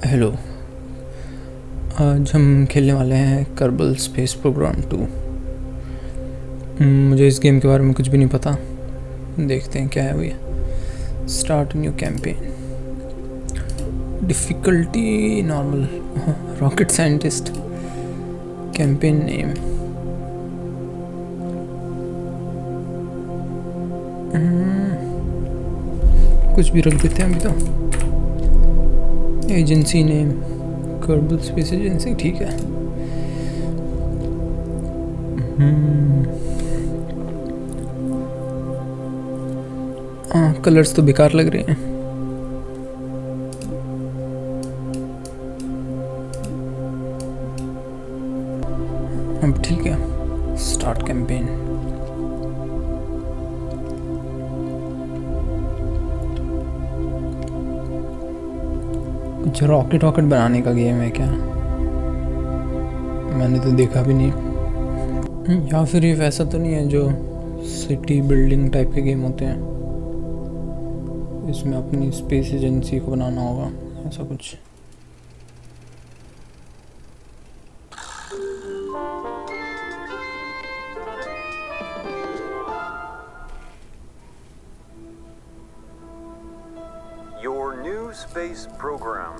Hello. आज हम खेलने वाले हैं कर्बल स्पेस प्रोग्राम 2। मुझे इस गेम के बारे में कुछ भी नहीं पता। देखते हैं क्या है वो। Start new campaign. Difficulty normal. Rocket scientist. Campaign name. कुछ भी रख देते हैं अभी तो। एजेंसी नेम कर्बल स्पेस एजेंसी, ठीक है। कलर्स तो बेकार लग रहे हैं। अब ठीक है, स्टार्ट कैंपेन। कुछ रॉकेट बनाने का गेम है क्या? मैंने तो देखा भी नहीं। या फिर ये वैसा तो नहीं है जो सिटी बिल्डिंग टाइप के गेम होते हैं, इसमें अपनी स्पेस एजेंसी को बनाना होगा, ऐसा कुछ। Your new space program,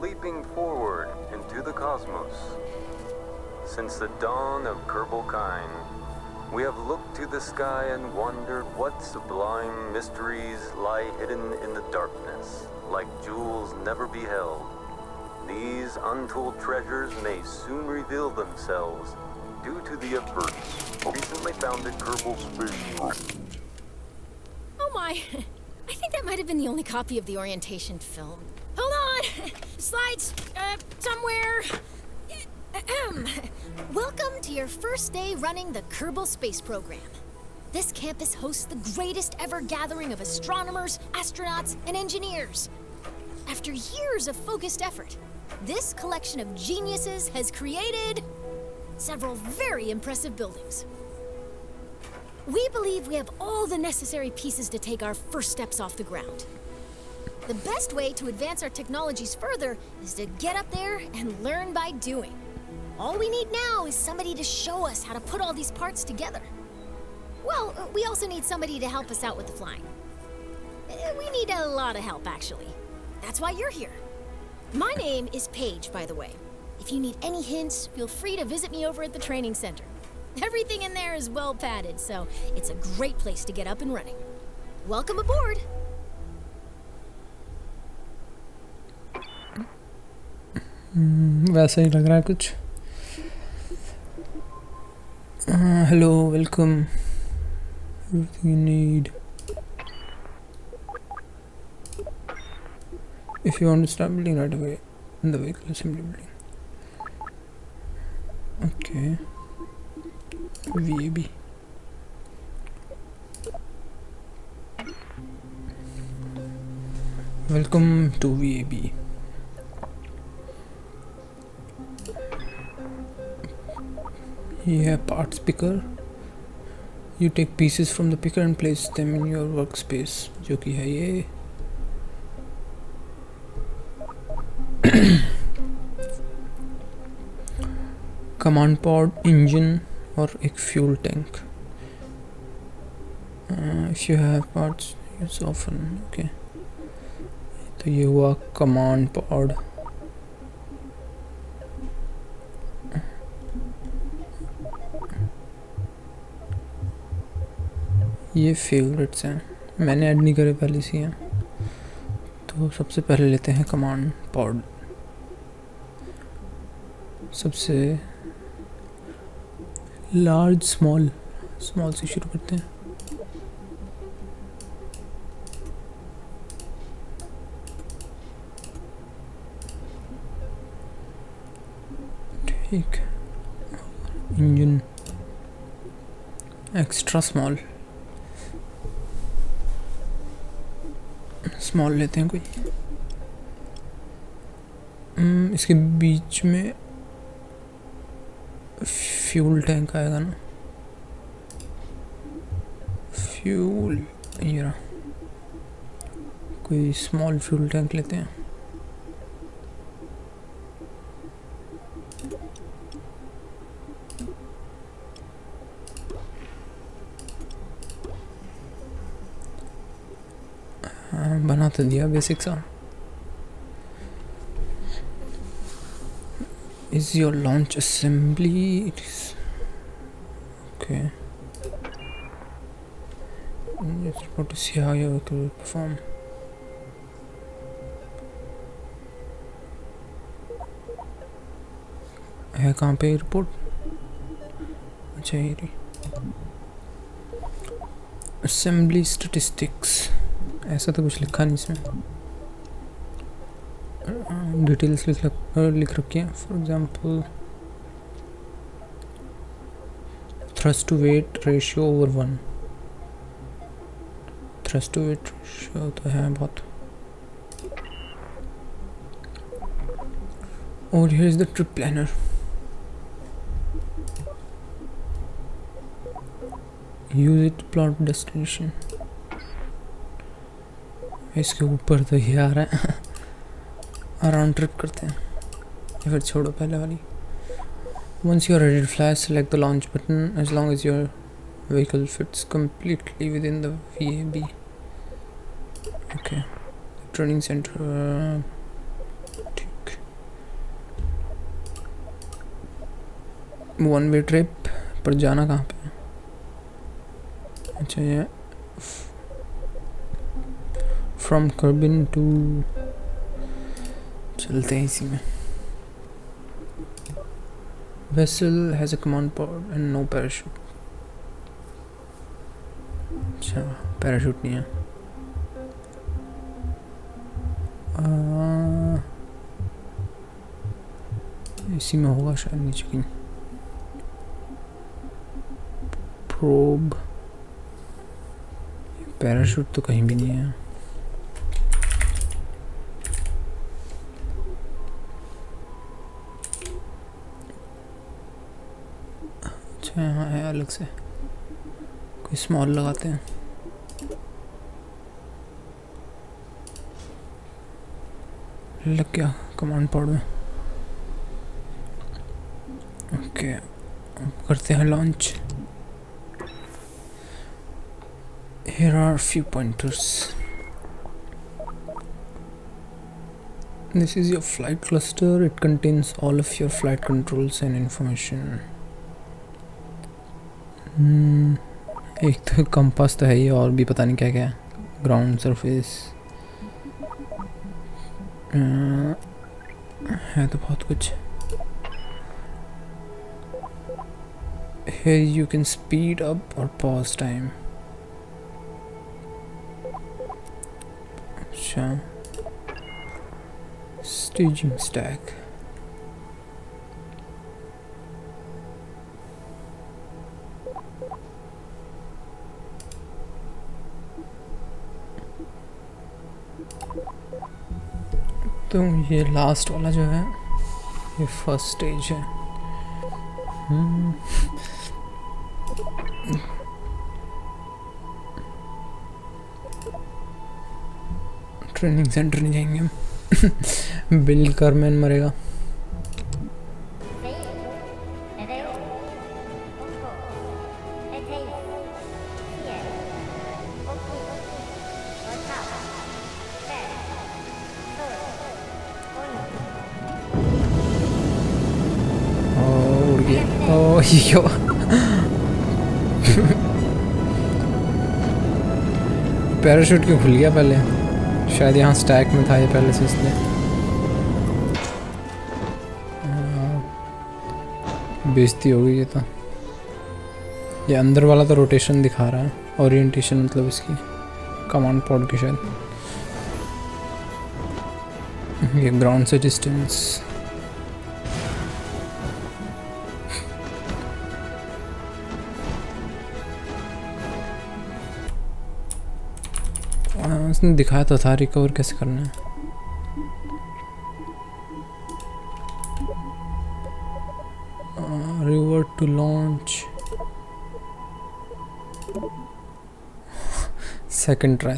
leaping forward into the cosmos. Since the dawn of Kerbal kind, we have looked to the sky and wondered what sublime mysteries lie hidden in the darkness, like jewels never beheld. These untold treasures may soon reveal themselves due to the efforts recently founded Kerbal Space Program. Oh my! I think that might have been the only copy of the orientation film. Hold on! Slides, somewhere. Welcome to your first day running the Kerbal Space Program. This campus hosts the greatest ever gathering of astronomers, astronauts, and engineers. After years of focused effort, this collection of geniuses has created several very impressive buildings. We believe we have all the necessary pieces to take our first steps off the ground. The best way to advance our technologies further is to get up there and learn by doing. All we need now is somebody to show us how to put all these parts together. Well, we also need somebody to help us out with the flying. We need a lot of help, actually. That's why you're here. My name is Paige, by the way. If you need any hints, feel free to visit me over at the training center. Everything in there is well padded, so it's a great place to get up and running. Welcome aboard! वैसा ही लग रहा है कुछ। Hello, welcome. Everything you need. If you want to start building right away in the vehicle assembly building. Okay. VAB. Welcome to VAB. Yeah, parts picker. You take pieces from the picker and place them in your workspace, जो कि है ये। Command pod, engine और एक fuel tank. If you have parts use often. Okay, तो ये हुआ command pod. ये फेवरेट्स हैं, मैंने ऐड नहीं करे पहले से हैं। तो सबसे पहले लेते हैं कमांड पॉड। सबसे लार्ज स्मॉल से शुरू करते हैं। ठीक, इंजन एक्स्ट्रा स्मॉल लेते हैं कोई। इसके बीच में फ्यूल टैंक आएगा ना। फ्यूल, ये रहा। कोई स्मॉल फ्यूल टैंक लेते हैं। बना तो दिया बेसिक सा। Is your launch assembly? It is okay. Let's report to see how your vehicle will perform. है कहाँ पे रिपोर्ट? अच्छा ये रही। Assembly statistics, ऐसा तो कुछ लिखा नहीं इसमें। डिटेल्स लिख रखी हैं। For example thrust to weight ratio over 1। Thrust to weight ratio तो है बहुत। और here is the trip planner. Use it plot destination. इसके ऊपर तो ये आ रहा है। अराउंड ट्रिप करते हैं या फिर छोड़ो पहले वाली। Once you are ready to fly, select the launch button as long as your vehicle fits completely within the VAB. Okay. Training center. ठीक। One way trip पर जाना कहाँ पे? अच्छा ये From Kerbal to चलते हैं इसी में। Vessel has a command pod and no parachute. अच्छा पैराशूट नहीं है। इसी में होगा शायद नीचे कहीं। प्रोब, पैराशूट तो कहीं भी नहीं है। यहाँ है अलग से, कोई स्मॉल लगाते हैं। लग गया कमांड पॉड में। ओके अब करते हैं launch. Here are few pointers. This is your flight cluster. It contains all of your flight controls and information. एक तो कंपास तो है ही, और भी पता नहीं क्या क्या। ग्राउंड सरफेस है तो बहुत कुछ। Here you can speed up or pause time. अच्छा staging stack। तो ये लास्ट वाला जो है ये फर्स्ट स्टेज है। ट्रेनिंग सेंटर नहीं जाएंगे हम। बिल्ड कर मैन मरेगा। यो पैराशूट क्यों खुल गया पहले? शायद यहाँ स्टैक में था ये पहले से, इसलिए। बेइज्जती हो गई ये तो। ये अंदर वाला तो रोटेशन दिखा रहा है, ओरिएंटेशन मतलब इसकी कमांड पॉड की शायद। ये ग्राउंड से डिस्टेंस। उसने दिखाया तो था रिकवर कैसे करना है। Revert to launch second try.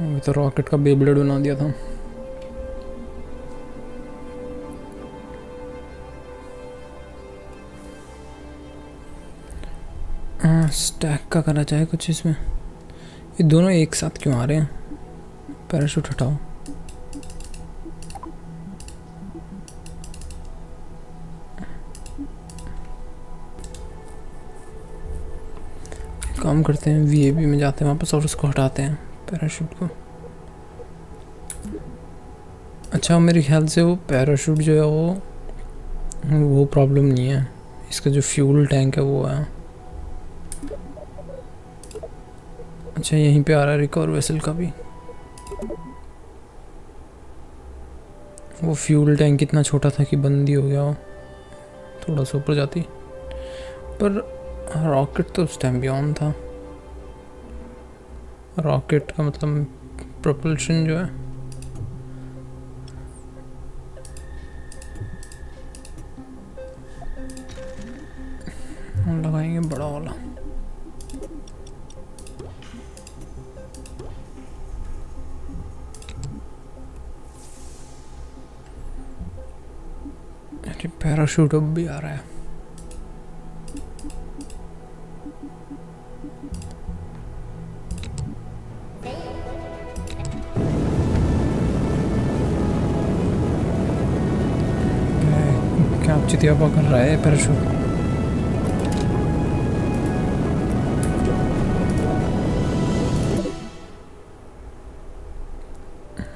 अभी तो रॉकेट का बेब्लेड बना दिया था। स्टैक का करना चाहे कुछ इसमें। ये दोनों एक साथ क्यों आ रहे हैं? पैराशूट हटाओ। काम करते हैं, वीएबी में जाते हैं वापस और उसको हटाते हैं पैराशूट को। अच्छा मेरे ख्याल से वो पैराशूट जो है वो प्रॉब्लम नहीं है, इसका जो फ्यूल टैंक है वो है। अच्छा यहीं पे आ रहा है रिकवर वेसल का भी। वो फ्यूल टैंक इतना छोटा था कि बंद ही हो गया वो, थोड़ा सा ऊपर जाती। पर रॉकेट तो उस टाइम भी ऑन था। रॉकेट का मतलब प्रोपल्शन जो है। हम लगाएंगे बड़ा वाला। अरे पैराशूट अब भी आ रहा है। क्या चितियापा कर रहा है पैराशूट?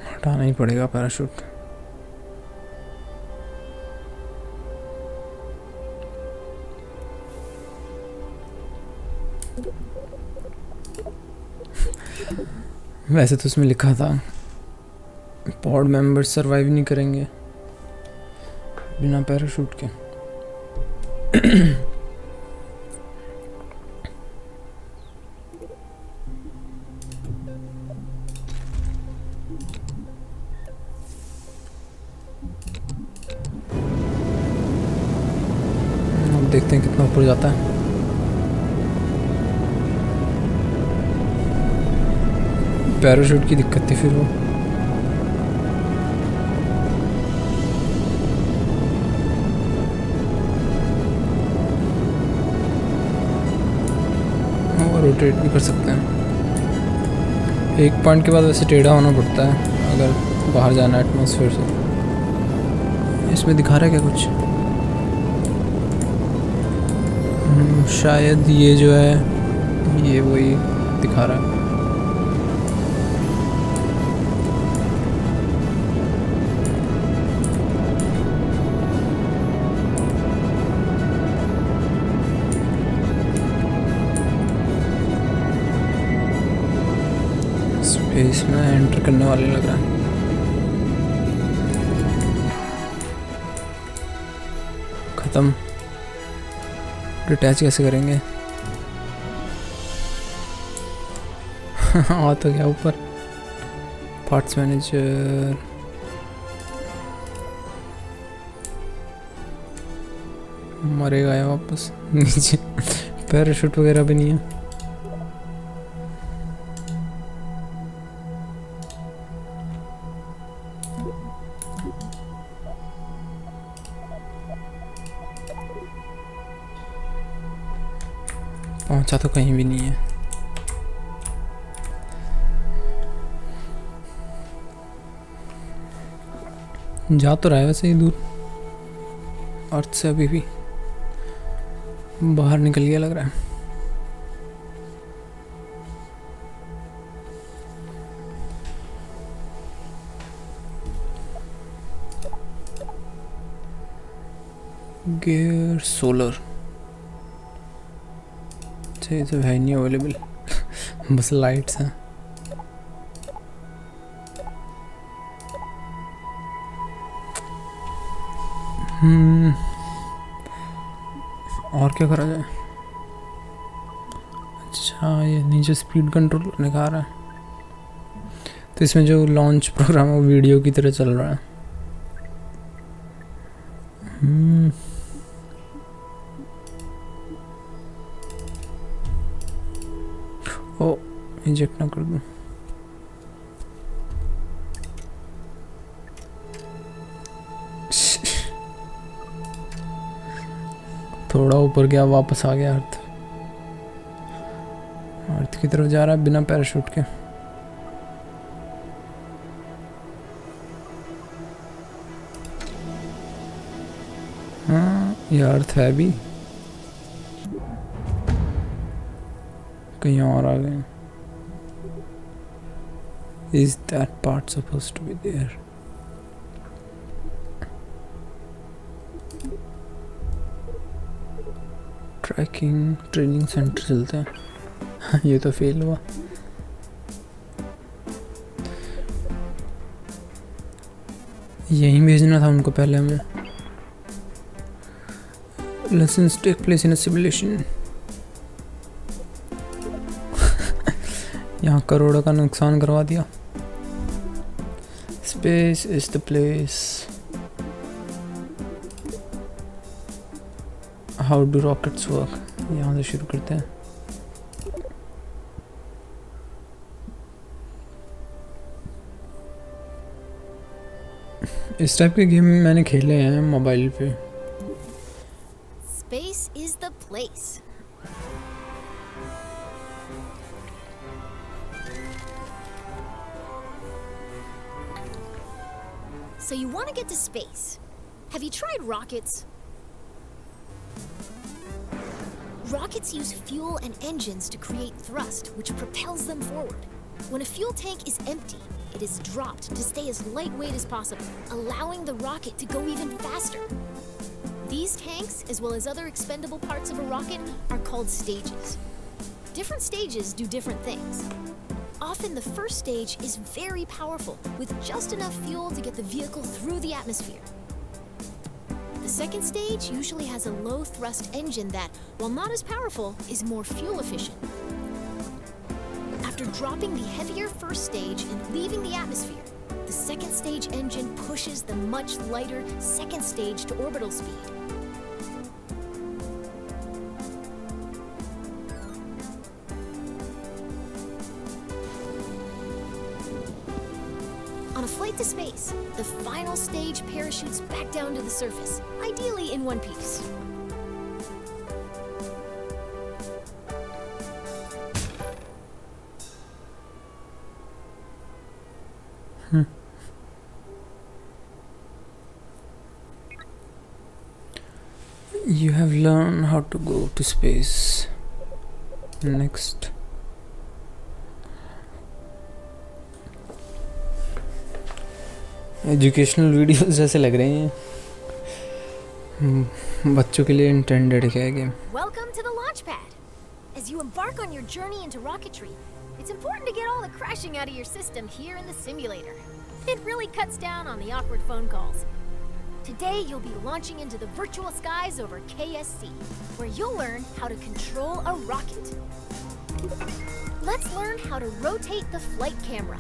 हटाना ही पड़ेगा पैराशूट। वैसे तो उसमें लिखा था पॉड मेंबर्स सरवाइव नहीं करेंगे बिना पैराशूट के। अब देखते हैं कितना ऊपर जाता है। पैराशूट की दिक्कत थी फिर वो। रोटेट भी कर सकते हैं। एक पॉइंट के बाद वैसे टेढ़ा होना पड़ता है अगर बाहर जाना है एटमॉस्फेयर से। इसमें दिखा रहा है क्या कुछ? शायद ये जो है ये वही दिखा रहा है। स्पेस में एंटर करने वाले लग रहा है। खत्म। डिटैच कैसे करेंगे? हाँ तो क्या ऊपर पार्ट्स मैनेजर। मरेगा या वापस नीचे। पैराशूट वगैरह भी नहीं है। पहुंचा तो कहीं भी नहीं है। जा तो रहा है वैसे ही दूर अर्थ से, अभी भी बाहर निकल गया लग रहा है। गेयर सोलर ये सब है नहीं अवेलेबल। बस लाइट्स हैं। और क्या करा जाए? अच्छा ये नीचे स्पीड कंट्रोल निकाल रहा है, तो इसमें जो लॉन्च प्रोग्राम है वो वीडियो की तरह चल रहा है। ओ इंजेक्ट ना कर दूं। थोड़ा ऊपर गया वापस आ गया अर्थ। की तरफ जा रहा है बिना पैराशूट के। हाँ ये अर्थ है भी, कहीं और आ गए। Is that part supposed to be there? Tracking training centre चलते हैं। ये तो फेल हुआ। यहीं भेजना था उनको पहले हमें। Lessons take place in a simulation. यहाँ करोड़ों का नुकसान करवा दिया। Space is the place. How do rockets work? यहाँ से शुरू करते हैं। इस टाइप के गेम मैंने खेले हैं मोबाइल पे। Space is the place. So you want to get to space. Have you tried rockets? Rockets use fuel and engines to create thrust, which propels them forward. When a fuel tank is empty, it is dropped to stay as lightweight as possible, allowing the rocket to go even faster. These tanks, as well as other expendable parts of a rocket, are called stages. Different stages do different things. Often the first stage is very powerful, with just enough fuel to get the vehicle through the atmosphere. The second stage usually has a low-thrust engine that, while not as powerful, is more fuel efficient. After dropping the heavier first stage and leaving the atmosphere, the second stage engine pushes the much lighter second stage to orbital speed. On a flight to space, the final stage parachutes back down to the surface, ideally in one piece. You have learned how to go to space. Next. Educational videos जैसे लग रहे हैं। बच्चों के लिए intended है game. Welcome to the launch pad. As you embark on your journey into rocketry, it's important to get all the crashing out of your system here in the simulator. It really cuts down on the awkward phone calls. Today you'll be launching into the virtual skies over KSC, where you'll learn how to control a rocket. Let's learn how to rotate the flight camera.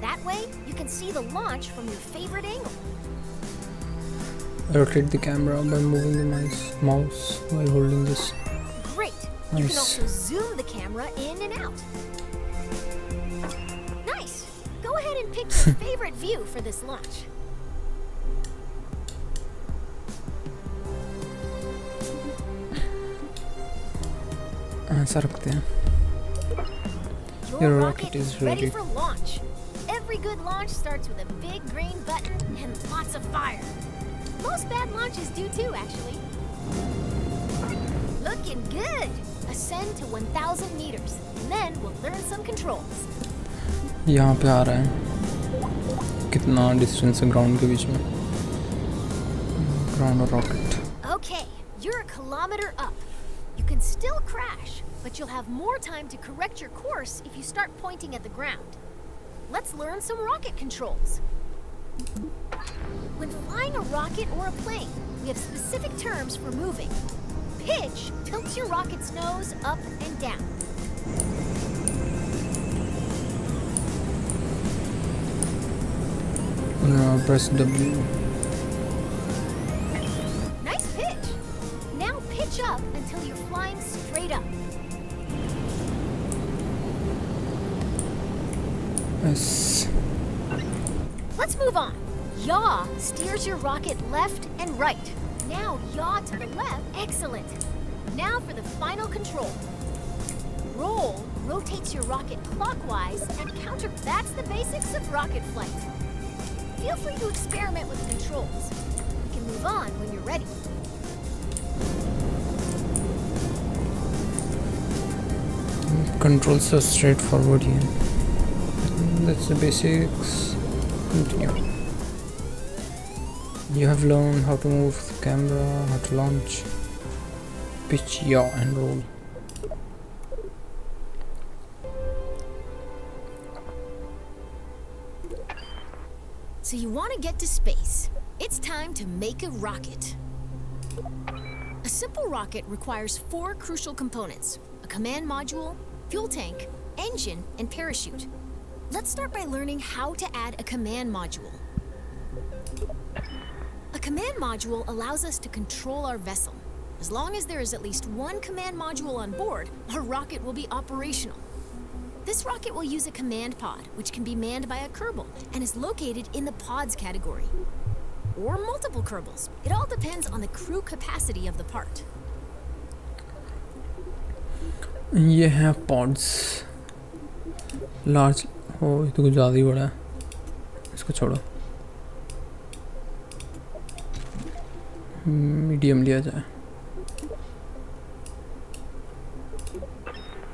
That way, you can see the launch from your favorite angle. Rotate the camera by moving the mouse while holding this. Great. Nice. You can also zoom the camera in and out. Nice. Go ahead and pick your favorite view for this launch. ऐसा रखते हैं। Your Your rocket rocket is is ready ready. for launch. Every good launch starts with a big green button and lots of fire. Most bad launches do too, actually. Looking good. Ascend to 1,000 meters, and then we'll learn some controls. यहाँ पे आ रहा है। कितना distance है ground के बीच में? Ground और rocket. Okay, you're a kilometer up. You can still crash, but you'll have more time to correct your course if you start pointing at the ground. Let's learn some rocket controls. When flying a rocket or a plane, we have specific terms for moving. Pitch tilts your rocket's nose up and down. Press W. Nice pitch. Now pitch up until you're flying straight up. Yes. Let's move on. Yaw steers your rocket left and right. Now yaw to the left. Excellent. Now for the final control. Roll rotates your rocket clockwise and counter. That's the basics of rocket flight. Feel free to experiment with the controls. We can move on when you're ready. Controls are straightforward here. That's the basics. Continue. You have learned how to move the camera, how to launch, pitch, yaw, and roll. So you want to get to space. It's time to make a rocket. A simple rocket requires 4 crucial components: a command module, fuel tank, engine, and parachute. Let's start by learning how to add a command module. A command module allows us to control our vessel. As long as there is at least one command module on board, our rocket will be operational. This rocket will use a command pod, which can be manned by a Kerbal and is located in the pods category. Or multiple Kerbals. It all depends on the crew capacity of the part. ये है pods. Large. Oh, ये तो कुछ ज़्यादा ही बड़ा है. इसको छोड़ो. Medium लिया जाए.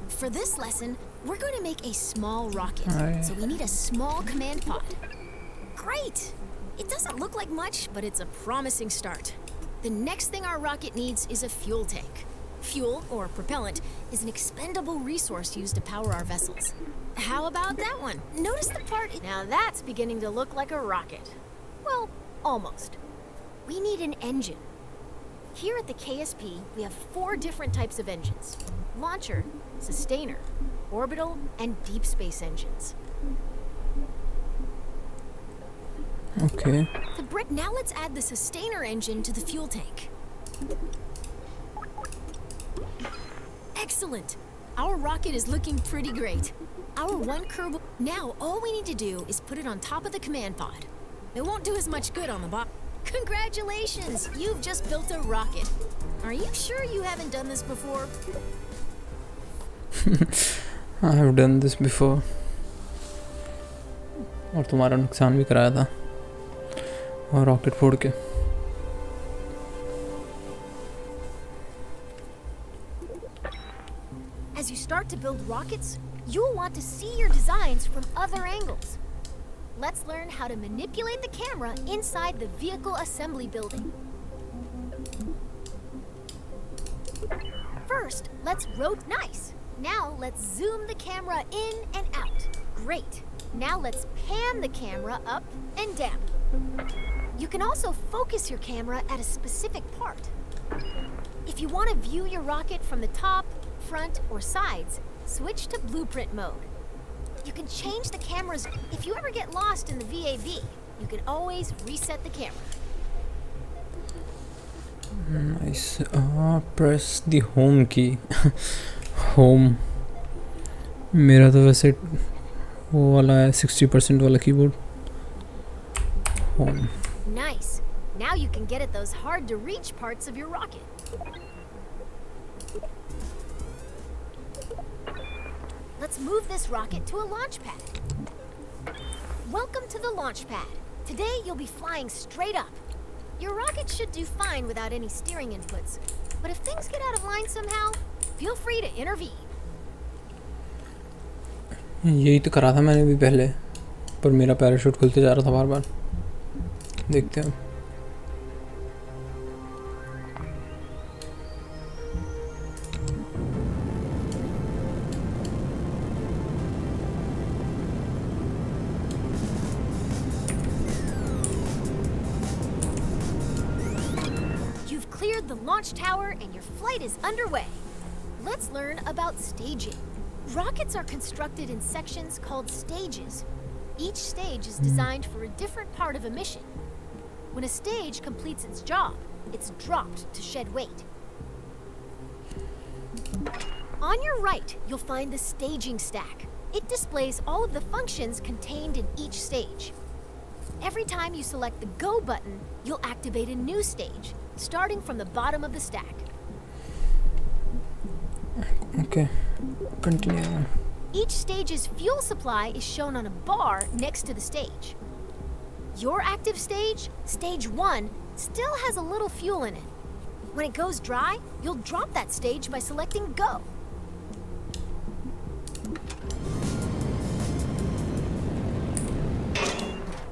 For this lesson, we're going to make a small rocket. So we need a small command pod. Great! It doesn't look like much, but it's a promising start. The next thing our rocket needs is a fuel tank. Fuel, or propellant, is an expendable resource used to power our vessels. How about that one? Notice the part. Now that's beginning to look like a rocket. Well, almost. We need an engine. Here at the KSP, we have 4 different types of engines: launcher, sustainer, orbital, and deep space engines. Okay. Now let's add the sustainer engine to the fuel tank. Excellent! Our rocket is looking pretty great. Our one Kerbal. Now all we need to do is put it on top of the command pod. It won't do as much good on the bottom. Congratulations! You've just built a rocket. Are you sure you haven't done this before? I have done this before. और तुम्हारा नुकसान भी कराया था और rocket फोड़ के. As you start to build rockets, you'll want to see your designs from other angles. Let's learn how to manipulate the camera inside the vehicle assembly building. First, let's rotate. Nice! Now let's zoom the camera in and out. Great! Now let's pan the camera up and down. You can also focus your camera at a specific part. If you want to view your rocket from the top, front, or sides, switch to blueprint mode. You can change the cameras. If you ever get lost in the VAV, you can always reset the camera. Nice. Press the home key. Home. मेरा तो वैसे वो वाला है 60% वाला keyboard. Home. Nice. Now you can get at those hard to reach parts of your rocket. Let's move this rocket to a launch pad. Welcome to the launch pad. Today you'll be flying straight up. Your rocket should do fine without any steering inputs. But if things get out of line somehow, feel free to intervene. यही तो करा था मैंने भी पहले, पर मेरा parachute खुलते जा रहा था बार बार. देखते हैं. You've cleared the launch tower and your flight is underway. Let's learn about staging. Rockets are constructed in sections called stages. Each stage is designed for a different part of a mission. When a stage completes its job, it's dropped to shed weight. On your right, you'll find the staging stack. It displays all of the functions contained in each stage. Every time you select the Go button, you'll activate a new stage, starting from the bottom of the stack. Okay. Continue. Each stage's fuel supply is shown on a bar next to the stage. Your active stage, stage 1, still has a little fuel in it. When it goes dry, you'll drop that stage by selecting Go.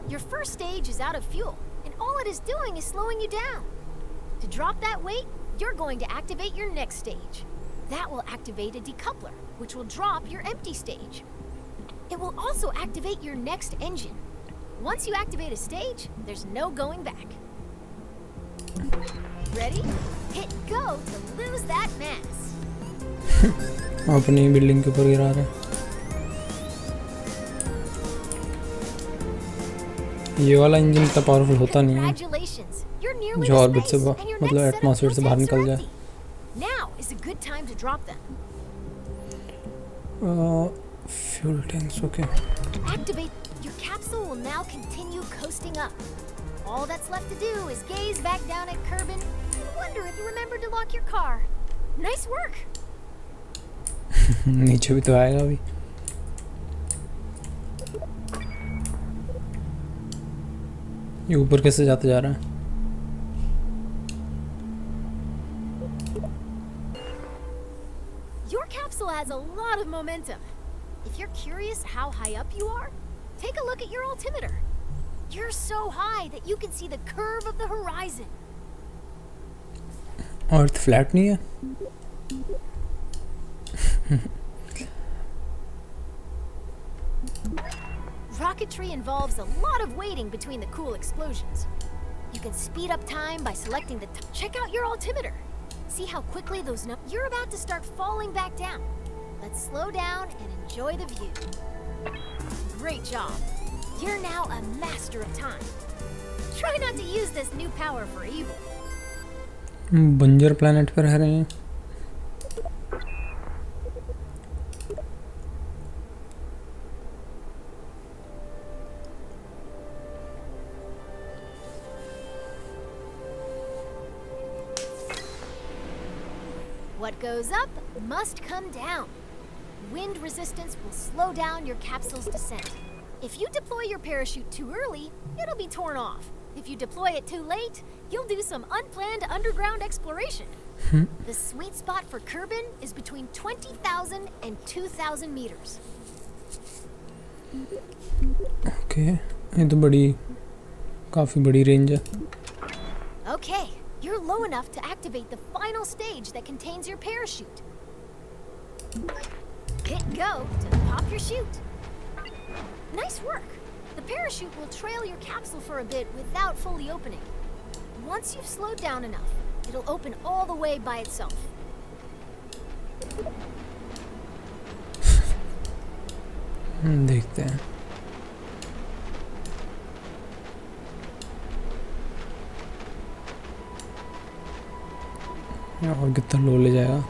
Your first stage is out of fuel, and all it is doing is slowing you down. To drop that weight, you're going to activate your next stage. That will activate a decoupler, which will drop your empty stage. It will also activate your next engine. Once you activate a stage, there's no going back. Ready? Hit Go to lose that mass. अपनी building के ऊपर गिरा रहे हैं। ये वाला engine इतना powerful होता नहीं है Congratulations. You're nearly जो to ऑर्बिट से space, and your मतलब next set of एटमॉस्फेयर से fuel बाहर tanks are निकल जाए। empty. Now is a good time to drop them. Fuel tanks okay. Activate. Your capsule will now continue coasting up. All that's left to do is gaze back down at Kerbal and wonder if you remembered to lock your car. Nice work. नीचे भी तो आएगा अभी। ये ऊपर कैसे जाते जा रहा है? Your capsule has a lot of momentum. If you're curious how high up you are, take a look at your altimeter. You're so high that you can see the curve of the horizon. Earth flat नहीं है? Rocketry involves a lot of waiting between the cool explosions. You can speed up time by selecting the check out your altimeter. See how quickly those you're about to start falling back down. Let's slow down and enjoy the view. Great job. You're now a master of time. Try not to use this new power for evil. बंजर planet पर रह रहे हैं। What goes up must come down. Wind resistance will slow down your capsule's descent. If you deploy your parachute too early, it'll be torn off. If you deploy it too late, you'll do some unplanned underground exploration. The sweet spot for Kerbal is between 20,000 and 2,000 meters. Okay ये तो काफ़ी बड़ी range है। Okay, you're low enough to activate the final stage that contains your parachute. Hit go to pop your chute. Nice work. The parachute will trail your capsule for a bit without fully opening. Once you've slowed down enough, it'll open all the way by itself. देखते हैं। और कितना लो ले जाएगा?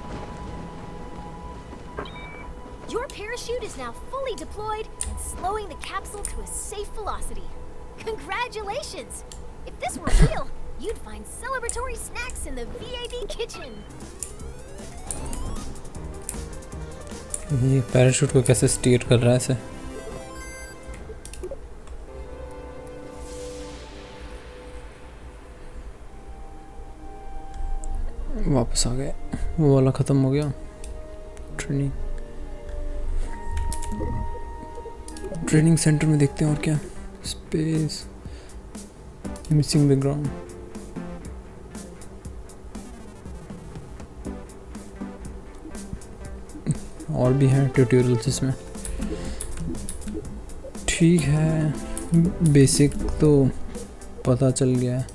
Your parachute is now fully deployed and slowing the capsule to a safe velocity. Congratulations! If this were real, you'd find celebratory snacks in the VAB kitchen. ये parachute को कैसे steer कर रहा है ऐसे? वापस आ गए। वो वाला ख़त्म हो गया। ट्रेनिंग सेंटर में देखते हैं और क्या। Space missing background. और भी हैं ट्यूटोरियल्स इसमें। ठीक है, बेसिक तो पता चल गया है।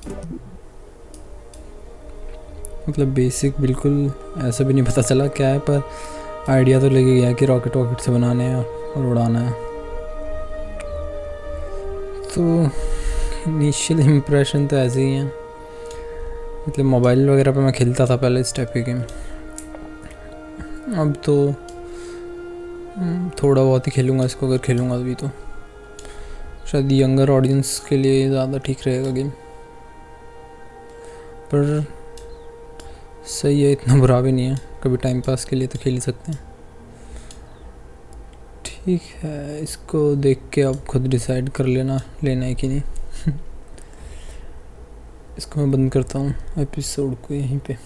मतलब बेसिक बिल्कुल ऐसा भी नहीं पता चला क्या है, पर आइडिया तो लग गया कि रॉकेट से बनाने हैं और उड़ाना है। तो इनिशियल इम्प्रेशन तो ऐसे ही हैं। मतलब मोबाइल वगैरह पे मैं खेलता था पहले इस टाइप के गेम। अब तो थोड़ा बहुत ही खेलूँगा इसको, अगर खेलूँगा अभी तो शायद यंगर ऑडियंस के लिए ज़्यादा ठीक रहेगा गेम। पर सही है, इतना बुरा भी नहीं है। कभी टाइम पास के लिए तो खेल ही सकते हैं। ठीक है, इसको देख के आप खुद डिसाइड कर लेना लेना है कि नहीं। इसको मैं बंद करता हूँ एपिसोड को यहीं पे।